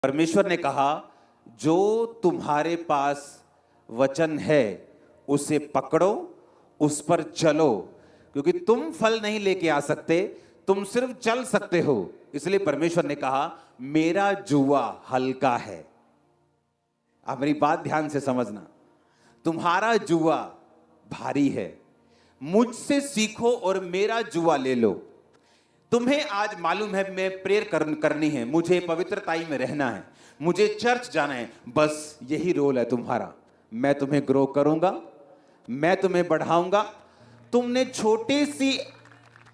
परमेश्वर ने कहा, जो तुम्हारे पास वचन है उसे पकड़ो, उस पर चलो, क्योंकि तुम फल नहीं लेके आ सकते, तुम सिर्फ चल सकते हो। इसलिए परमेश्वर ने कहा, मेरा जुआ हल्का है। आप मेरी बात ध्यान से समझना, तुम्हारा जुआ भारी है, मुझसे सीखो और मेरा जुआ ले लो। तुम्हें आज मालूम है मैं प्रेयर करनी है, मुझे पवित्रताई में रहना है, मुझे चर्च जाना है, बस यही रोल है तुम्हारा। मैं तुम्हें ग्रो करूंगा, मैं तुम्हें बढ़ाऊंगा। तुमने छोटी सी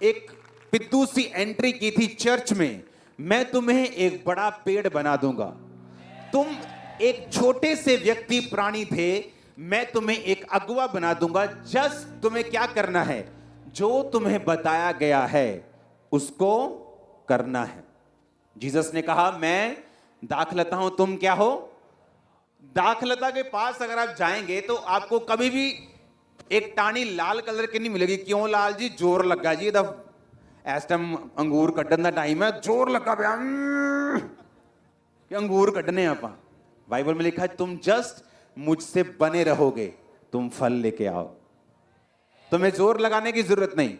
एक पिद्दू सी एंट्री की थी चर्च में, मैं तुम्हें एक बड़ा पेड़ बना दूंगा। तुम एक छोटे से व्यक्ति प्राणी थे, मैं तुम्हें एक अगुआ बना दूंगा। जस्ट तुम्हें क्या करना है, जो तुम्हें बताया गया है उसको करना है। जीसस ने कहा, मैं दाखलता हूं, तुम क्या हो? दाखलता के पास अगर आप जाएंगे तो आपको कभी भी एक टाणी लाल कलर की नहीं मिलेगी। क्यों लाल जी? जोर लगा जी, इस टाइम अंगूर कड्डन का टाइम है, जोर लगा पिया कि अंगूर कड्डने आप। बाइबल में लिखा है, तुम जस्ट मुझसे बने रहोगे, तुम फल लेके आओ, तुम्हें जोर लगाने की जरूरत नहीं।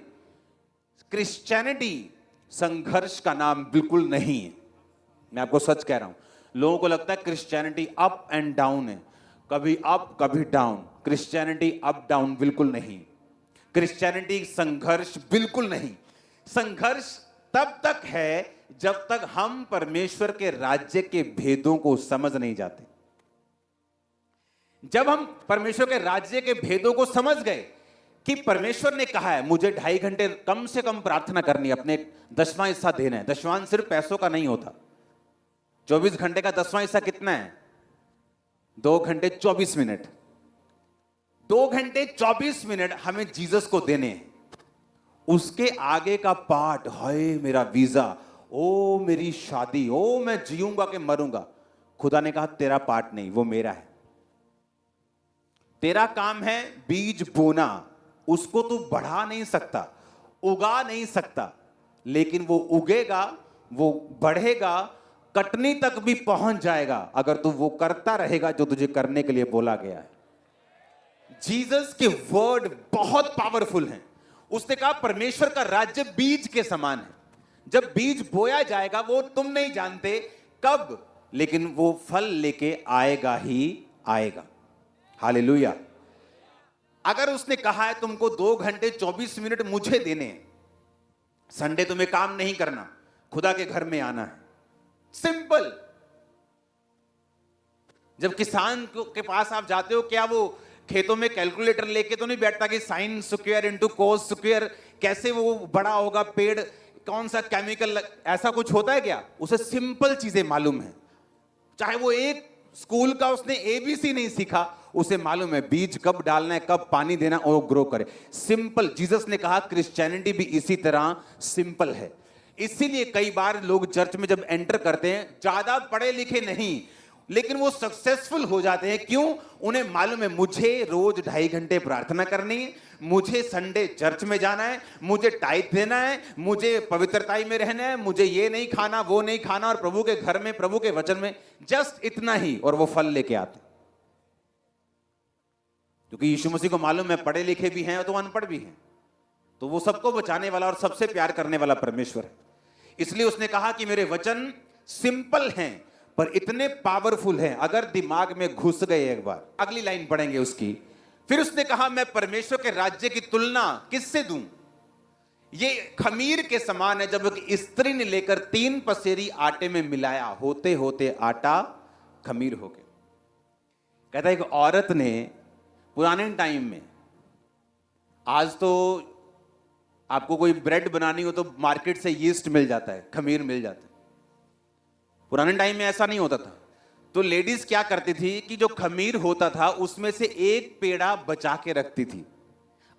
क्रिश्चियनिटी संघर्ष का नाम बिल्कुल नहीं है, मैं आपको सच कह रहा हूं। लोगों को लगता है क्रिश्चियनिटी अप एंड डाउन है, कभी अप कभी डाउन। क्रिश्चियनिटी अप डाउन बिल्कुल नहीं। क्रिश्चियनिटी संघर्ष बिल्कुल नहीं। संघर्ष तब तक है जब तक हम परमेश्वर के राज्य के भेदों को समझ नहीं जाते। जब हम परमेश्वर के राज्य के भेदों को समझ गए कि परमेश्वर ने कहा है मुझे 2.5 घंटे कम से कम प्रार्थना करनी है, अपने 10वां हिस्सा देना है। 10वां सिर्फ पैसों का नहीं होता। 24 घंटे का 10वां हिस्सा कितना है? 2 घंटे 24 मिनट। 2 घंटे 24 मिनट हमें जीसस को देने हैं। उसके आगे का पार्ट, हाय मेरा वीजा, ओ मेरी शादी, ओ मैं जीऊंगा कि मरूंगा, खुदा ने कहा तेरा पार्ट नहीं, वो मेरा है। तेरा काम है बीज बोना, उसको तू बढ़ा नहीं सकता, उगा नहीं सकता, लेकिन वो उगेगा, वो बढ़ेगा, कटनी तक भी पहुंच जाएगा अगर तू वो करता रहेगा जो तुझे करने के लिए बोला गया है। जीसस के वर्ड बहुत पावरफुल हैं। उसने कहा परमेश्वर का राज्य बीज के समान है। जब बीज बोया जाएगा, वो तुम नहीं जानते कब, लेकिन वो फल लेके आएगा ही आएगा। हालेलुया। अगर उसने कहा है तुमको 2 घंटे 24 मिनट मुझे देने हैं, संडे तुम्हें काम नहीं करना, खुदा के घर में आना है, सिंपल। जब किसान के पास आप जाते हो, क्या वो खेतों में कैलकुलेटर लेके तो नहीं बैठता कि sine square into cos square, कैसे वो बड़ा होगा पेड़, कौन सा केमिकल, ऐसा कुछ होता है क्या? उसे सिंपल चीजें मालूम है। चाहे वो एक स्कूल का उसने एबीसी नहीं सीखा, उसे मालूम है बीज कब डालना है, कब पानी देना और ग्रो करे। सिंपल। जीसस ने कहा क्रिश्चियनिटी भी इसी तरह सिंपल है। इसीलिए कई बार लोग चर्च में जब एंटर करते हैं, ज्यादा पढ़े लिखे नहीं, लेकिन वो सक्सेसफुल हो जाते हैं। क्यों? उन्हें मालूम है मुझे रोज 2.5 घंटे प्रार्थना करनी है, मुझे संडे चर्च में जाना है, मुझे टाइट देना है, मुझे पवित्रताई में रहना है, मुझे ये नहीं खाना वो नहीं खाना, और प्रभु के घर में प्रभु के वचन में, जस्ट इतना ही, और वो फल लेके आते। क्योंकि यीशु मसीह को मालूम है पढ़े लिखे भी हैं तो अनपढ़ भी हैं, तो वो सबको बचाने वाला और सबसे प्यार करने वाला परमेश्वर है। इसलिए उसने कहा कि मेरे वचन सिंपल हैं पर इतने पावरफुल हैं, अगर दिमाग में घुस गए एक बार। अगली लाइन पढ़ेंगे उसकी। फिर उसने कहा मैं परमेश्वर के राज्य की तुलना किससे दूं? ये खमीर के समान है जब एक स्त्री ने लेकर 3 पसेरी आटे में मिलाया, होते होते आटा खमीर हो गया। कहता है एक औरत ने पुराने टाइम में, आज तो आपको कोई ब्रेड बनानी हो तो मार्केट से यीस्ट मिल जाता है, खमीर मिल जाता है। पुराने टाइम में ऐसा नहीं होता था। तो लेडीज क्या करती थी कि जो खमीर होता था उसमें से एक पेड़ा बचा के रखती थी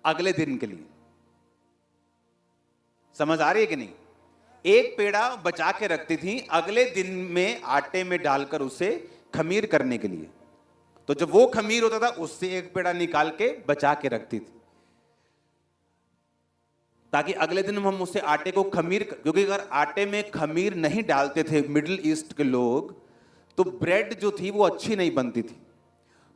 अगले दिन के लिए। समझ आ रही है कि नहीं? एक पेड़ा बचा के रखती थी अगले दिन में आटे में डालकर उसे खमीर करने के लिए। तो जब वो खमीर होता था उससे एक पेड़ा निकाल के बचा के रखती थी, ताकि अगले दिन हम उससे आटे को खमीर, क्योंकि अगर आटे में खमीर नहीं डालते थे मिडिल ईस्ट के लोग, तो ब्रेड जो थी वो अच्छी नहीं बनती थी।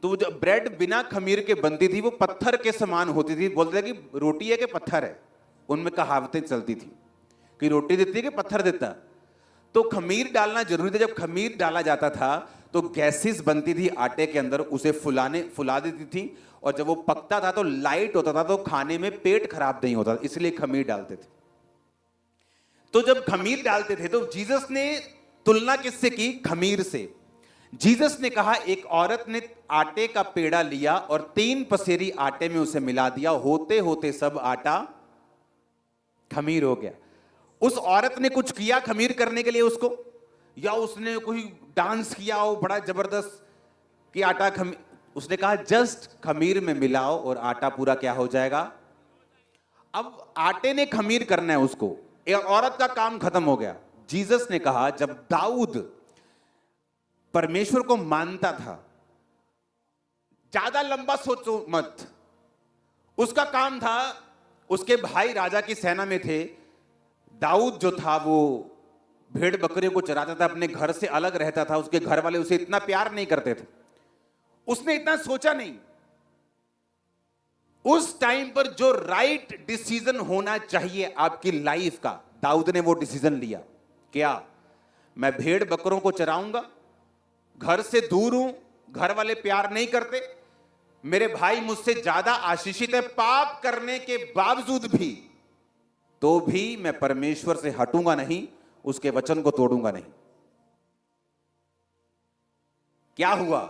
तो जो ब्रेड बिना खमीर के बनती थी वो पत्थर के समान होती थी। बोलते थे कि रोटी है कि पत्थर है, उनमें कहावतें चलती थी कि रोटी देती है कि पत्थर देता। तो खमीर डालना जरूरी था। जब खमीर डाला जाता था तो गैसेस बनती थी आटे के अंदर, उसे फुला देती थी, और जब वो पकता था तो लाइट होता था, तो खाने में पेट खराब नहीं होता, इसलिए खमीर डालते थे। तो जब खमीर डालते थे तो जीसस ने तुलना किससे की? खमीर से। जीसस ने कहा एक औरत ने आटे का पेड़ा लिया और 3 पसेरी आटे में उसे मिला दिया, होते होते सब आटा खमीर हो गया। उस औरत ने कुछ किया खमीर करने के लिए उसको, या उसने कोई डांस किया हो बड़ा जबरदस्त कि आटा खमीर? उसने कहा जस्ट खमीर में मिलाओ और आटा पूरा क्या हो जाएगा। अब आटे ने खमीर करना है उसको, एक औरत का काम खत्म हो गया। जीसस ने कहा जब दाऊद परमेश्वर को मानता था, ज्यादा लंबा सोचो मत, उसका काम था, उसके भाई राजा की सेना में थे। दाऊद जो था वो भेड़ बकरियों को चराता था, अपने घर से अलग रहता था, उसके घर वाले उसे इतना प्यार नहीं करते थे। उसने इतना सोचा नहीं। उस टाइम पर जो राइट डिसीजन होना चाहिए आपकी लाइफ का, दाऊद ने वो डिसीजन लिया। क्या? मैं भेड़ बकरों को चराऊंगा, घर से दूर हूं, घर वाले प्यार नहीं करते, मेरे भाई मुझसे ज्यादा आशीषित है, पाप करने के बावजूद भी, तो भी मैं परमेश्वर से हटूंगा नहीं, उसके वचन को तोड़ूंगा नहीं। क्या हुआ?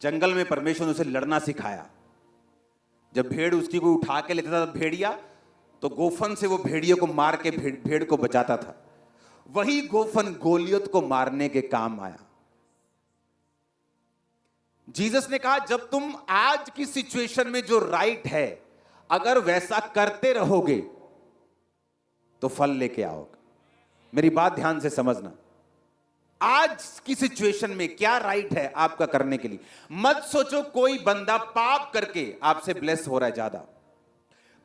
जंगल में परमेश्वर ने उसे लड़ना सिखाया। जब भेड़ उसकी कोई उठा के लेता था भेड़िया, तो गोफन से वो भेड़ियों को मार के भेड़ को बचाता था। वही गोफन गोलियत को मारने के काम आया। जीसस ने कहा जब तुम आज की सिचुएशन में जो राइट है अगर वैसा करते रहोगे तो फल लेके आओगे। मेरी बात ध्यान से समझना। आज की सिचुएशन में क्या राइट है आपका करने के लिए। मत सोचो कोई बंदा पाप करके आपसे ब्लेस हो रहा है, ज्यादा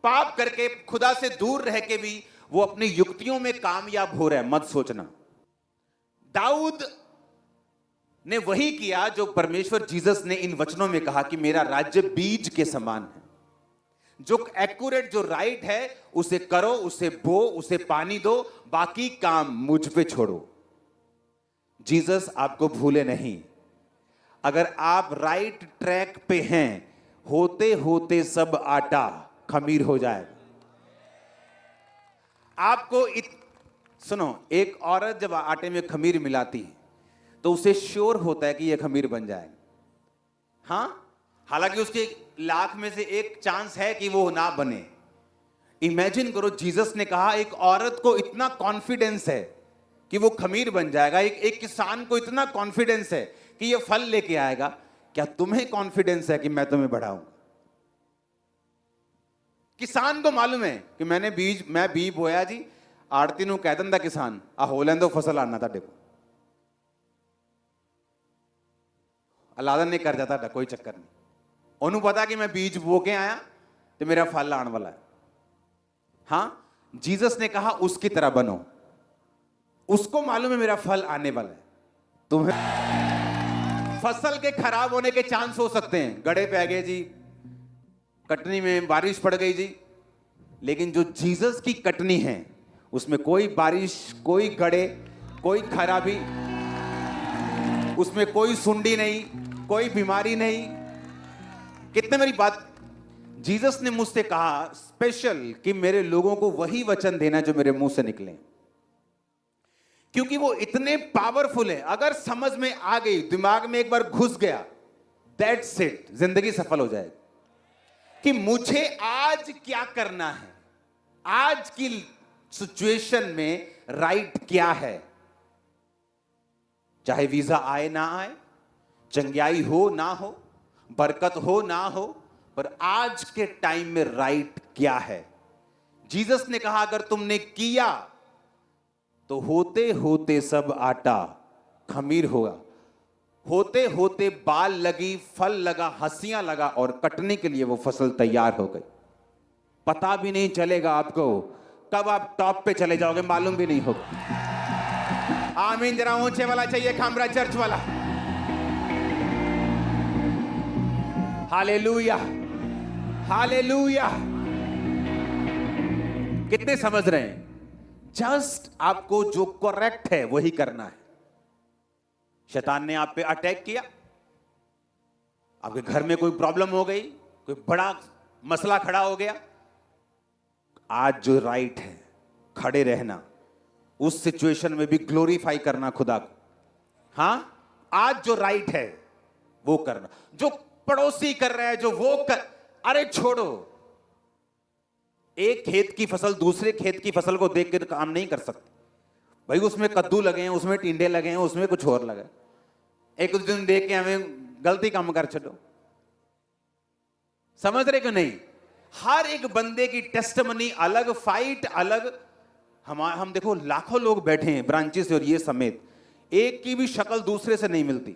पाप करके खुदा से दूर रह के भी वो अपनी युक्तियों में कामयाब हो रहा है, मत सोचना। दाऊद ने वही किया जो परमेश्वर जीसस ने इन वचनों में कहा कि मेरा राज्य बीज के समान है। जो एक्यूरेट, जो राइट है उसे करो, उसे बो, उसे पानी दो, बाकी काम मुझ पे छोड़ो। जीसस आपको भूले नहीं। अगर आप राइट ट्रैक पे हैं, होते होते सब आटा खमीर हो जाएगा। आपको सुनो, एक औरत जब आटे में खमीर मिलाती है तो उसे श्योर होता है कि यह खमीर बन जाएगा। हां, हालांकि उसके लाख में से एक चांस है कि वो ना बने। इमेजिन करो, जीसस ने कहा एक औरत को इतना कॉन्फिडेंस है कि वो खमीर बन जाएगा, एक किसान को इतना कॉन्फिडेंस है कि ये फल लेके आएगा। क्या तुम्हें कॉन्फिडेंस है कि मैं तुम्हें बढ़ाऊंगा? किसान को मालूम है कि मैं बीज बोया जी, आड़ती नु कह दिंदा किसान आ हो लैंदो फसल आना ਤੁਹਾਡੇ को, अलादन ने कर जाता, कोई चक्कर नहीं। ਉਹਨੂੰ पता कि मैं बीज बो के आया तो मेरा फल आने वाला है। हां, जीसस ने कहा उसकी तरह बनो। उसको मालूम है मेरा फल आने वाला है। तुम्हें फसल के खराब होने के चांस हो सकते हैं, गड़े पे गए जी, कटनी में बारिश पड़ गई जी, लेकिन जो जीसस की कटनी है उसमें कोई बारिश, कोई गड़े, कोई खराबी, उसमें कोई सुंडी नहीं, कोई बीमारी नहीं। कितने मेरी बात, जीसस ने मुझसे कहा स्पेशल कि मेरे लोगों को वही वचन देना जो मेरे मुंह से निकले, क्योंकि वो इतने पावरफुल है। अगर समझ में आ गई, दिमाग में एक बार घुस गया, दैट्स इट, जिंदगी सफल हो जाएगी। कि मुझे आज क्या करना है, आज की सिचुएशन में राइट क्या है। चाहे वीजा आए ना आए, चंगियाई हो ना हो, बरकत हो ना हो, पर आज के टाइम में राइट क्या है। जीसस ने कहा अगर तुमने किया तो होते होते सब आटा खमीर होगा, होते होते बाल लगी, फल लगा, हंसियां लगा, और कटने के लिए वो फसल तैयार हो गई। पता भी नहीं चलेगा आपको कब आप टॉप पे चले जाओगे, मालूम भी नहीं होगा। आमीन जरा ऊंचे वाला चाहिए, खामरा चर्च वाला। Hallelujah, hallelujah. कितने समझ रहे हैं? जस्ट आपको जो करेक्ट है वही करना है। शैतान ने आप पे अटैक किया, आपके घर में कोई प्रॉब्लम हो गई, कोई बड़ा मसला खड़ा हो गया, आज जो राइट है खड़े रहना, उस सिचुएशन में भी ग्लोरीफाई करना खुदा को। हां, आज जो राइट है वो करना। जो पड़ोसी कर रहा है, जो वो कर, अरे छोड़ो। एक खेत की फसल दूसरे खेत की फसल को देख कर काम नहीं कर सकते भाई। उसमें कद्दू लगे हैं, उसमें टिंडे लगे हैं, उसमें कुछ और लगा। एक दिन देख के हमें गलती काम कर छो। समझ रहे क्यों नहीं? हर एक बंदे की टेस्टमनी अलग, फाइट अलग। हम देखो लाखों लोग बैठे हैं ब्रांचेस और ये समेत, एक की भी शक्ल दूसरे से नहीं मिलती।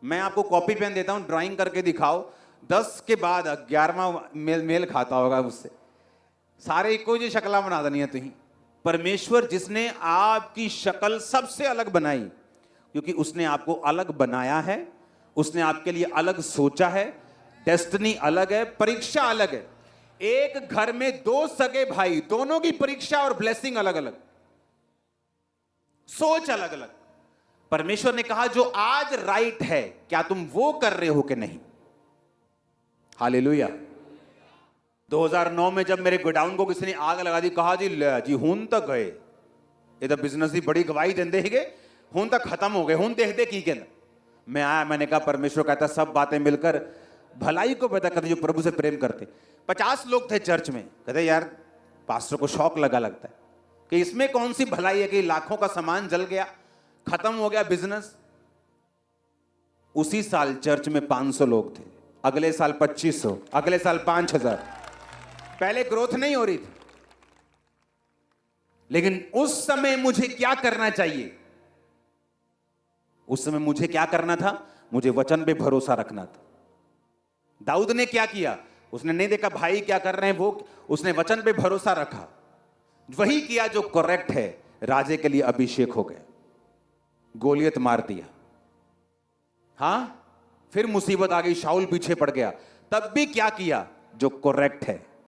मैं आपको कॉपी पेन देता हूं, ड्राइंग करके दिखाओ, 10 के बाद 11वां मेल खाता होगा उससे। सारे को जी शक्ला बना देनी है तुही। परमेश्वर जिसने आपकी शक्ल सबसे अलग बनाई, क्योंकि उसने आपको अलग बनाया है, उसने आपके लिए अलग सोचा है। डेस्टिनी अलग है, परीक्षा अलग है। एक घर में दो सगे भाई, दोनों की परीक्षा और ब्लेसिंग अलग अलग, सोच अलग अलग। परमेश्वर ने कहा जो आज राइट है, क्या तुम वो कर रहे हो कि नहीं? हालेलुया। 2009 में जब मेरे गोडाउन को किसी ने आग लगा दी, कहा जी ले जी हूं तक गए, ये तो बिजनेस की बड़ी गवाही देंदे ही गए, हूं तक खत्म हो गए, हूं देखते की कहना। मैं आया, मैंने कहा परमेश्वर कहता सब बातें मिलकर भलाई को पैदा करते जो प्रभु से प्रेम करते। 50 लोग थे चर्च में। कहते यार पास्टर को शौक लगता है कि इसमें कौन सी भलाई है कि लाखों का सामान जल गया, खत्म हो गया बिजनेस। उसी साल चर्च में 500 लोग थे, अगले साल 2500, अगले साल 5000। पहले ग्रोथ नहीं हो रही थी, लेकिन उस समय मुझे क्या करना चाहिए? उस समय मुझे क्या करना था? मुझे वचन पे भरोसा रखना था। दाऊद ने क्या किया? उसने नहीं देखा भाई क्या कर रहे हैं, वो उसने वचन पे भरोसा रखा, वही किया जो करेक्ट है। राजे के लिए अभिषेक हो गए, गोलियत मार दिया। हां, फिर मुसीबत आ गई, शाऊल पीछे पड़ गया, तब भी क्या किया? जो करेक्ट है।